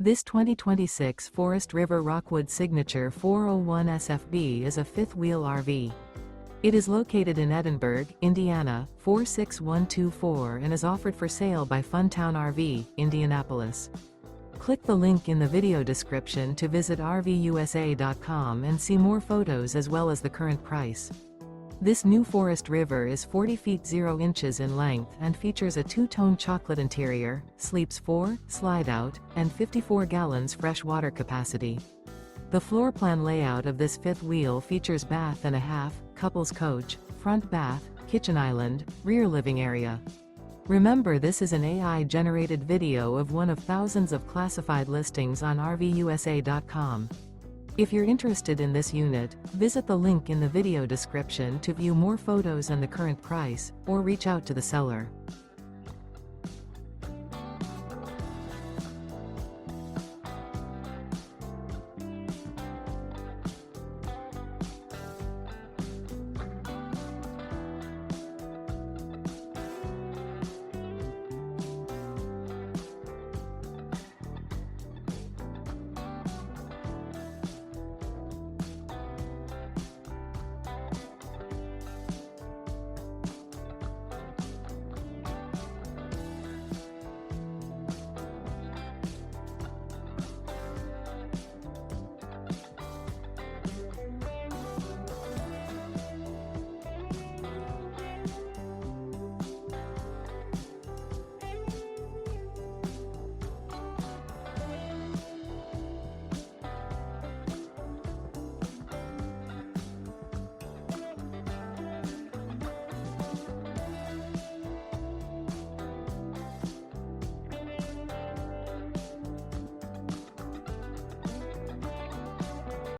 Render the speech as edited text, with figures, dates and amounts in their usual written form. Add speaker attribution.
Speaker 1: This 2026 Forest River Rockwood Signature 401 SFB is a fifth-wheel RV. It is located in Edinburgh, Indiana, 46124 and is offered for sale by Funtown RV, Indianapolis. Click the link in the video description to visit RVUSA.com and see more photos as well as the current price. This new Forest River is 40 feet 0 inches in length and features a two-tone chocolate interior, sleeps 4, slide-out, and 54 gallons fresh water capacity. The floor plan layout of this fifth wheel features bath and a half, couples coach, front bath, kitchen island, rear living area. Remember, this is an AI-generated video of one of thousands of classified listings on RVUSA.com. If you're interested in this unit, visit the link in the video description to view more photos and the current price, or reach out to the seller.